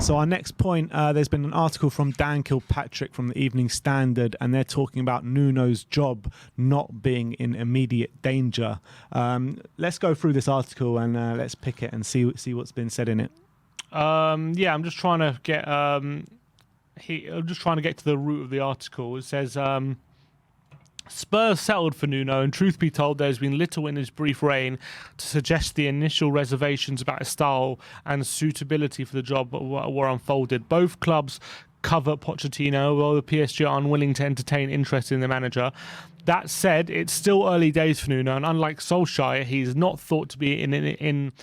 So our next point, there's been an article from Dan Kilpatrick from the Evening Standard, and they're talking about Nuno's job not being in immediate danger. Let's go through this article and let's pick it and see what's been said in it. Yeah, I'm just trying to get I'm just trying to get to the root of the article. It says Spurs settled for Nuno, and truth be told, there's been little in his brief reign to suggest the initial reservations about his style and suitability for the job were unfolded. Both clubs cover Pochettino, while the PSG are unwilling to entertain interest in the manager. That said, it's still early days for Nuno, and unlike Solskjaer, he's not thought to be in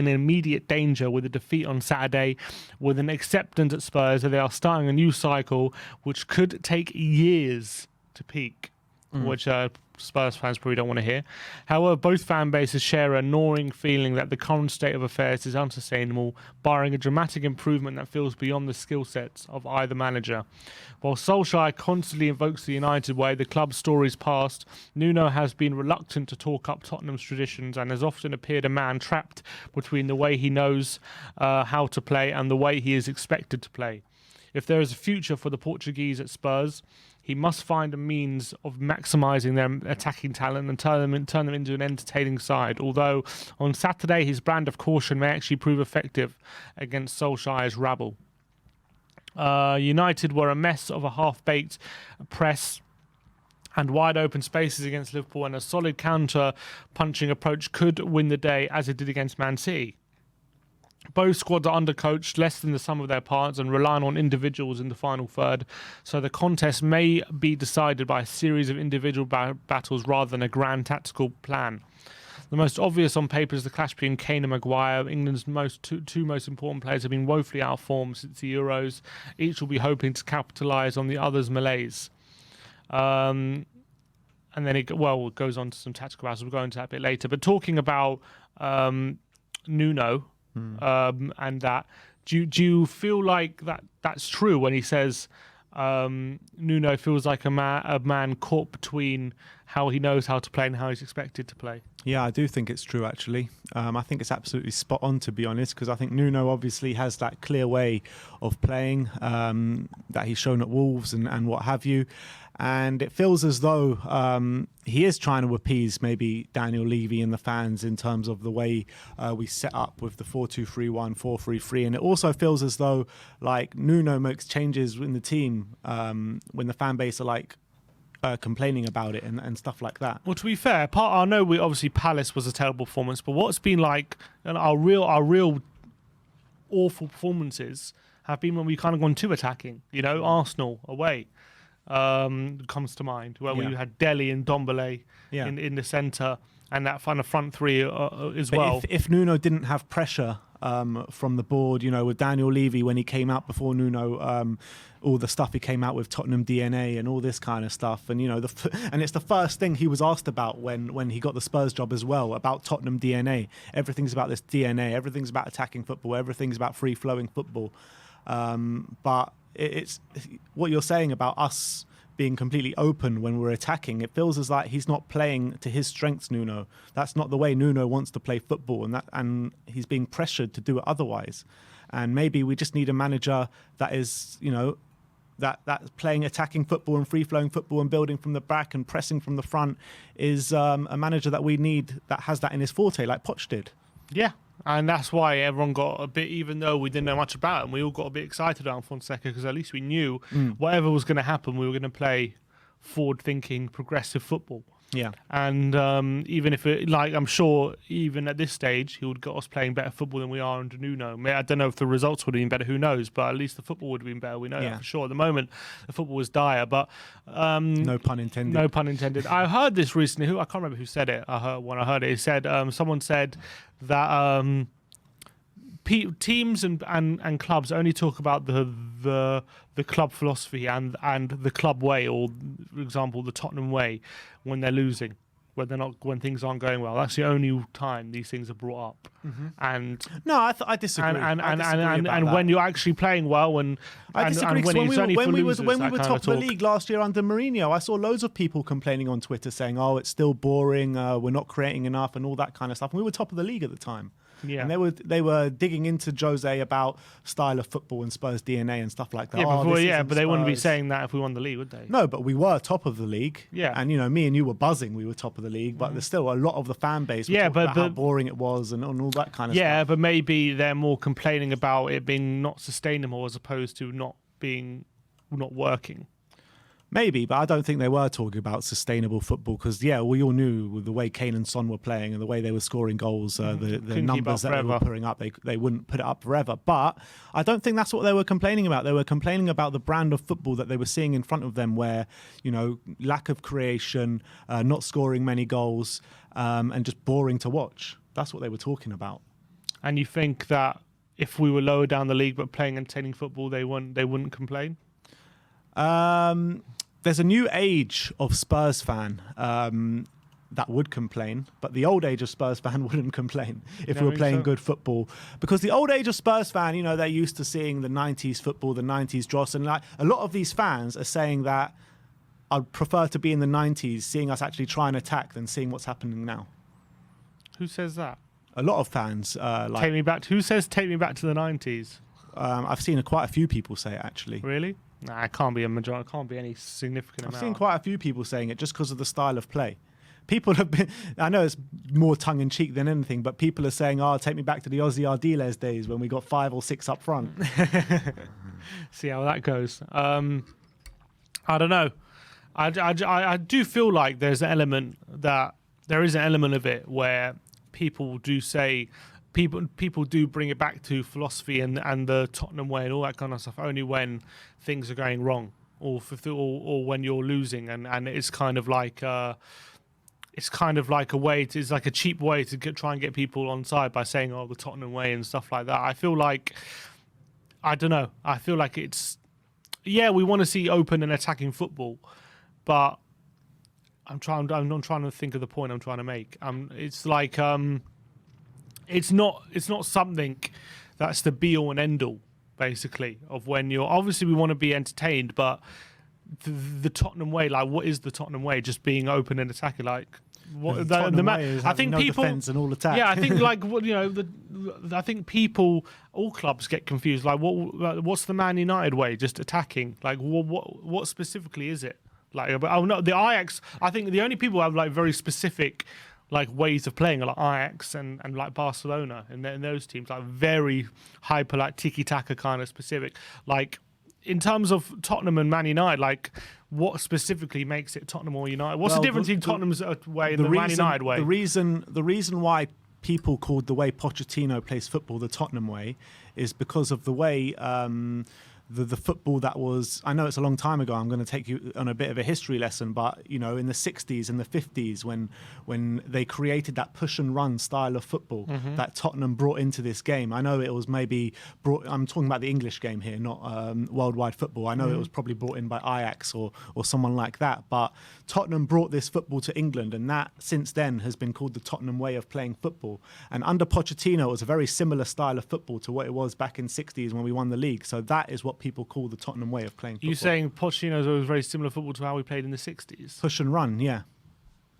immediate danger with a defeat on Saturday, with an acceptance at Spurs that they are starting a new cycle which could take years to peak. Which Spurs fans probably don't want to hear. However, both fan bases share a gnawing feeling that the current state of affairs is unsustainable, barring a dramatic improvement that feels beyond the skill sets of either manager. While Solskjaer constantly invokes the United way, the club's stories past, Nuno has been reluctant to talk up Tottenham's traditions and has often appeared a man trapped between the way he knows how to play and the way he is expected to play. If there is a future for the Portuguese at Spurs, he must find a means of maximising their attacking talent and turn them into an entertaining side. Although on Saturday, his brand of caution may actually prove effective against Solskjaer's rabble. United were a mess of a half-baked press and wide open spaces against Liverpool, and a solid counter-punching approach could win the day, as it did against Man City. Both squads are undercoached, less than the sum of their parts, and relying on individuals in the final third. So the contest may be decided by a series of individual battles rather than a grand tactical plan. The most obvious on paper is the clash between Kane and Maguire. England's two most important players have been woefully out of form since the Euros. Each will be hoping to capitalise on the other's malaise. And then it goes on to some tactical battles. We'll go into that a bit later. But talking about Nuno... and that, do you feel like that's true when he says Nuno feels like a man caught between how he knows how to play and how he's expected to play? Yeah, I do think it's true, actually. I think it's absolutely spot on, to be honest, because I think Nuno obviously has that clear way of playing that he's shown at Wolves and what have you. And it feels as though he is trying to appease maybe Daniel Levy and the fans in terms of the way we set up with the 4-2-3-1, 4-3-3. And it also feels as though like Nuno makes changes in the team when the fan base are like complaining about it and stuff like that. Well, to be fair, I know obviously Palace was a terrible performance, but what's been like our real awful performances have been when we kind of gone too attacking. You know, Arsenal away. Comes to mind where we had Dele and Dombele in the centre, and that kind of front three as well. If Nuno didn't have pressure from the board, you know, with Daniel Levy when he came out before Nuno, all the stuff he came out with Tottenham DNA and all this kind of stuff, and you know, and it's the first thing he was asked about when he got the Spurs job as well, about Tottenham DNA. Everything's about this DNA. Everything's about attacking football. Everything's about free flowing football. But it's what you're saying about us being completely open when we're attacking. It feels as like he's not playing to his strengths, Nuno. That's not the way Nuno wants to play football, and he's being pressured to do it otherwise. And maybe we just need a manager that is, you know, that playing attacking football and free-flowing football and building from the back and pressing from the front is a manager that we need that has that in his forte, like Poch did. Yeah. And that's why everyone got a bit, even though we didn't know much about him, we all got a bit excited around Fonseca because at least we knew whatever was going to happen, we were going to play forward-thinking, progressive football. Yeah. And even if it, like, I'm sure even at this stage, he would got us playing better football than we are under Nuno. I don't know if the results would have been better, who knows, but at least the football would have been better. We know that for sure. At the moment, the football was dire, but... no pun intended. No pun intended. I heard this recently. I can't remember who said it. When I heard it, someone said that teams and clubs only talk about the club philosophy and the club way, or for example the Tottenham way, when they're losing, when things aren't going well. That's the only time these things are brought up. And No, I disagree. and when you're actually playing well, I disagree. and winning, it's only for when we losers, were that kind top of the talk. league last year under Mourinho, I saw loads of people complaining on Twitter saying, "Oh, it's still boring. We're not creating enough," and all that kind of stuff. And we were top of the league at the time. Yeah. And they were digging into Jose about style of football and Spurs DNA and stuff like that. Yeah, but they wouldn't be Spurs. saying that if we won the league, would they? No, but we were top of the league. Yeah. And, me and you were buzzing we were top of the league, but there's still a lot of the fan base about how boring it was and all that kind of stuff. Yeah, but maybe they're more complaining about it being not sustainable as opposed to not working. Maybe, but I don't think they were talking about sustainable football because, we all knew with the way Kane and Son were playing and the way they were scoring goals, the numbers that they were putting up, they wouldn't put it up forever. But I don't think that's what they were complaining about. They were complaining about the brand of football that they were seeing in front of them where, lack of creation, not scoring many goals, and just boring to watch. That's what they were talking about. And you think that if we were lower down the league but playing entertaining football, they wouldn't complain? There's a new age of Spurs fan that would complain, but the old age of Spurs fan wouldn't complain if we were playing good football. Because the old age of Spurs fan, they're used to seeing the 90s football, the 90s dross, and like a lot of these fans are saying that I'd prefer to be in the 90s, seeing us actually try and attack than seeing what's happening now. Who says that? A lot of fans take me back. Who says take me back to the 90s? I've seen quite a few people say it actually. Really? Nah, it can't be a majority. It can't be any significant amount. I've seen quite a few people saying it just because of the style of play. People have been, I know it's more tongue-in-cheek than anything, but people are saying, take me back to the Ozzy Ardiles days when we got 5 or 6 up front. See how that goes. I don't know. I do feel like there is an element of it where people do say, people do bring it back to philosophy and the Tottenham way and all that kind of stuff only when things are going wrong or when you're losing and it's kind of like a way it's like a cheap way to try and get people on side by saying the Tottenham way and stuff like that. I feel like it's we want to see open and attacking football, but I'm trying to think of the point I'm trying to make. It's like it's not something that's the be all and end all, basically, of when you're obviously we want to be entertained, but the Tottenham way, like what is the Tottenham way? Just being open and attacking, like what the way is I think no people defense and all attack. Yeah, I think like I think people, all clubs get confused. Like what's the Man United way? Just attacking. Like what specifically is it? Like no, the Ajax. I think the only people who have like very specific like ways of playing are like Ajax and like Barcelona and those teams, like very hyper like tiki-taka kind of specific. Like in terms of Tottenham and Man United, like what specifically makes it Tottenham or United? What's the difference between Tottenham's way and the Man United way? The reason why people called the way Pochettino plays football the Tottenham way is because of the way the football that was, I know it's a long time ago, I'm going to take you on a bit of a history lesson, but in the 60s and the 50s when they created that push and run style of football that Tottenham brought into this game. I know it was maybe I'm talking about the English game here, not worldwide football. I know it was probably brought in by Ajax or someone like that, but Tottenham brought this football to England, and that since then has been called the Tottenham way of playing football. And under Pochettino, it was a very similar style of football to what it was back in the 60s when we won the league. So that is what people call the Tottenham way of playing football. You're saying Pochettino's was very similar football to how we played in the 60s? Push and run, yeah.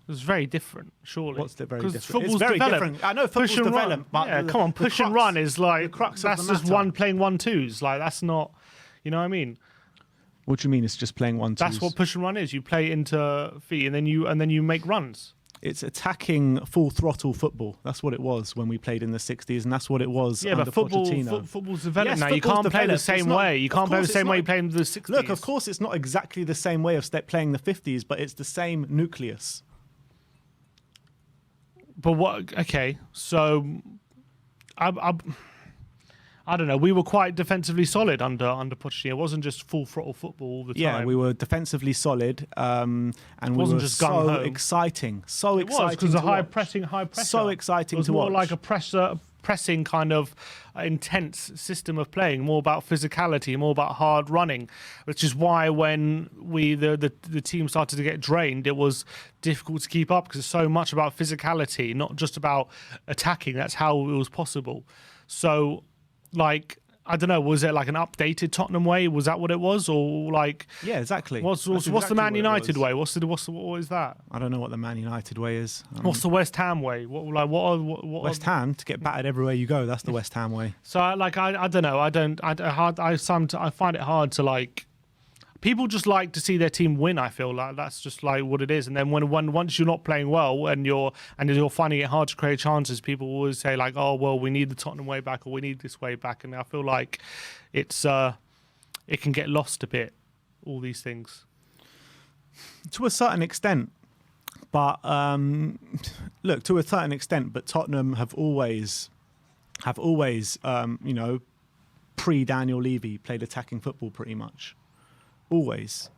It was very different, surely. What's the very different? Football's it's very developed. different. I know football's developed, but come on, push and run is like crux that's just playing 1-2s. Like that's not, you know what I mean? What do you mean? It's just playing 1-2s? That's what push and run is. You play into feet and then you make runs. It's attacking full throttle football. That's what it was when we played in the 60s, and that's what it was under Pochettino. Football's developed now. You can't play the same way. You can't play the same way you played in the 60s. Look, of course, it's not exactly the same way of playing the 50s, but it's the same nucleus. But what? Okay, so I don't know. We were quite defensively solid under Pochettino. It wasn't just full throttle football all the time. Yeah, we were defensively solid, and we were just so exciting. So it exciting. It was because of high pressing. So exciting to watch. It was more like a pressing kind of intense system of playing, more about physicality, more about hard running, which is why when the team started to get drained, it was difficult to keep up because it's so much about physicality, not just about attacking. That's how it was possible. So, like, I don't know, was it like an updated Tottenham way? Was that what it was, or like? Yeah, exactly. What's the Man United way? What is that? I don't know what the Man United way is. What's the West Ham way? What West Ham to get battered everywhere you go. That's the West Ham way. So I don't know. I find it hard to like. People just like to see their team win. I feel like that's just like what it is. And then once you're not playing well and you're finding it hard to create chances, people always say like, oh well, we need the Tottenham way back, or we need this way back. And I feel like it can get lost a bit. All these things to a certain extent, but look, to a certain extent. But Tottenham have always pre Daniel Levy played attacking football pretty much. Always.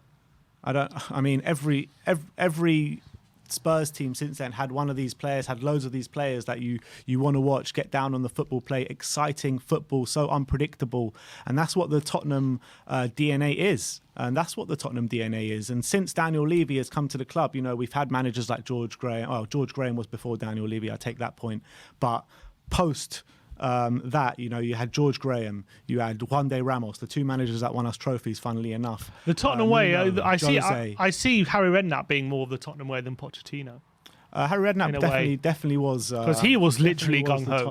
I mean, every Spurs team since then had one of these players, had loads of these players that you want to watch, get down on the football, play exciting football, so unpredictable. And that's what the Tottenham DNA is. And that's what the Tottenham DNA is. And since Daniel Levy has come to the club, we've had managers like George Graham. Oh, George Graham was before Daniel Levy, I take that point. But post that, you had George Graham, you had Juan de Ramos, the two managers that won us trophies, funnily enough. The Tottenham way, Nuno, I see Harry Redknapp being more of the Tottenham way than Pochettino. Harry Redknapp definitely was, because he was literally gung ho.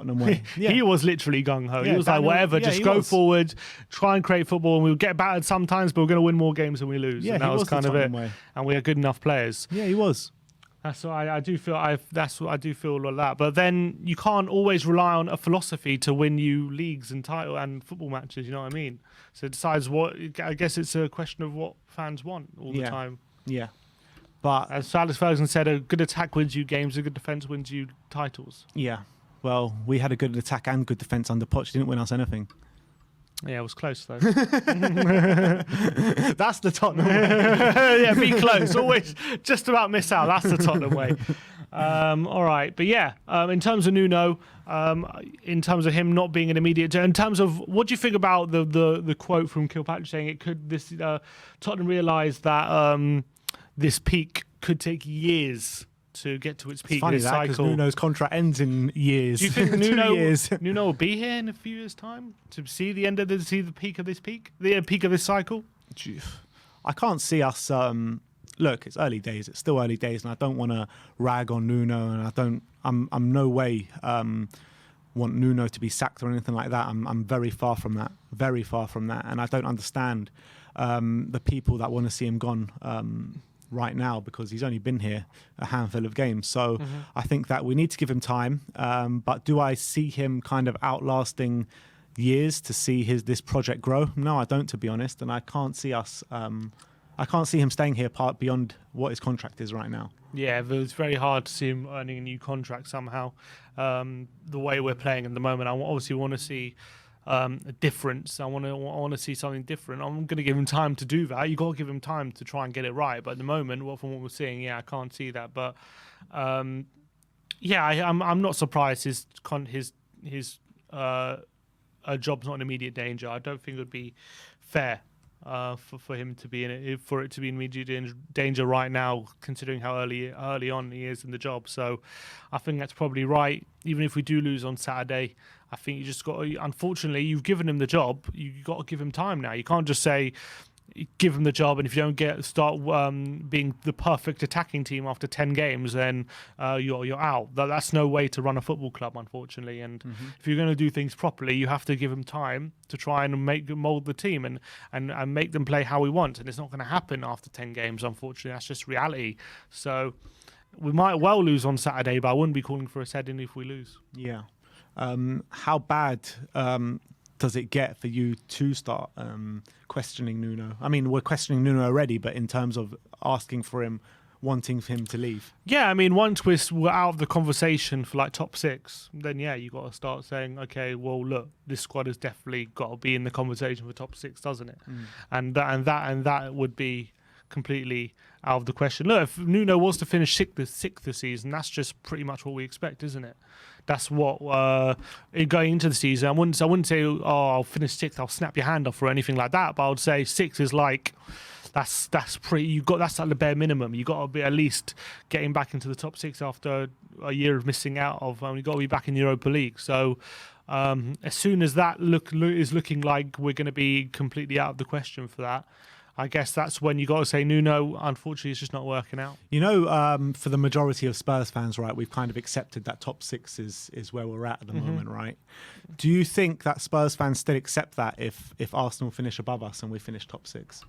He was literally gung ho. He was like, whatever, just go forward, try and create football, and we'll get battered sometimes, but we're going to win more games than we lose. Yeah, and that was kind of it. Way. And we are good enough players. Yeah, he was. That's what I do feel. That's what I do feel all of that. But then you can't always rely on a philosophy to win you leagues and title and football matches. You know what I mean? So it decides what. I guess it's a question of what fans want all the time. Yeah. But as Alex Ferguson said, a good attack wins you games. A good defense wins you titles. Yeah. Well, we had a good attack and good defense under Poch. Didn't win us anything. Yeah, it was close though. That's the Tottenham way. Yeah, be close. Always just about miss out. That's the Tottenham way. All right, but yeah, in terms of Nuno, in terms of him not being an immediate, in terms of what do you think about the quote from Kilpatrick saying Tottenham realised that this peak could take years to get to its peak. It's funny this that because cycle. Nuno's contract ends in years. Do you think 2 years? Nuno will be here in a few years' time to see the end of the peak of this cycle? I can't see us. Look, it's early days. It's still early days, and I don't want to rag on Nuno, and I'm no way want Nuno to be sacked or anything like that. I'm very far from that. Very far from that, and I don't understand the people that want to see him gone. Right now, because he's only been here a handful of games. So I think that we need to give him time. But do I see him kind of outlasting years to see this project grow? No, I don't, to be honest. And I can't see us. I can't see him staying here beyond what his contract is right now. Yeah, but it's very hard to see him earning a new contract somehow. The way we're playing at the moment, I obviously want to see a difference. I want to see something different. I'm going to give him time to do that. You got to give him time to try and get it right. But at the moment, from what we're seeing, I can't see that. But I'm not surprised his job's not in immediate danger. I don't think it would be fair for him to be in immediate danger right now, considering how early on he is in the job. So I think that's probably right. Even if we do lose on Saturday, I think you just got to, unfortunately, you've given him the job. You've got to give him time now. You can't just say, give him the job, and if you don't start being the perfect attacking team after 10 games, then you're out. That's no way to run a football club, unfortunately. And if you're going to do things properly, you have to give him time to try and mould the team and make them play how we want. And it's not going to happen after 10 games, unfortunately. That's just reality. So we might well lose on Saturday, but I wouldn't be calling for a set-in if we lose. Yeah. How bad does it get for you to start questioning Nuno? I mean, we're questioning Nuno already, but in terms of asking for him, wanting him to leave. Yeah, I mean, once we're out of the conversation for like top 6, then you got to start saying, okay, well, look, this squad has definitely got to be in the conversation for top 6, doesn't it? And that would be completely out of the question. Look, if Nuno was to finish sixth this season, that's just pretty much what we expect, isn't it? That's what going into the season. I wouldn't say, oh, I'll finish sixth, I'll snap your hand off or anything like that. But I would say sixth is like that's pretty. That's like the bare minimum. You got to be at least getting back into the top six after a year of missing out of. You got to be back in the Europa League. So as soon as that is looking like we're going to be completely out of the question for that, I guess that's when you got to say, Nuno, unfortunately, it's just not working out. You know, for the majority of Spurs fans, right, we've kind of accepted that top six is where we're at the moment, right? Do you think that Spurs fans still accept that if Arsenal finish above us and we finish top six?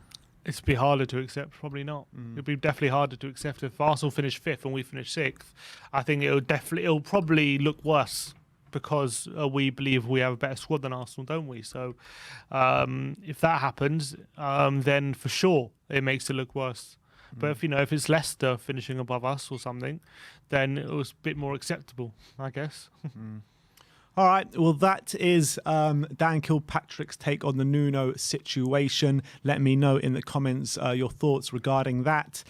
It'd be harder to accept, probably not. It'd be definitely harder to accept if Arsenal finish fifth and we finish sixth. I think it'll probably look worse, because we believe we have a better squad than Arsenal, don't we? So if that happens, then for sure it makes it look worse. But if it's Leicester finishing above us or something, then it was a bit more acceptable, I guess. All right, well, that is Dan Kilpatrick's take on the Nuno situation. Let me know in the comments your thoughts regarding that.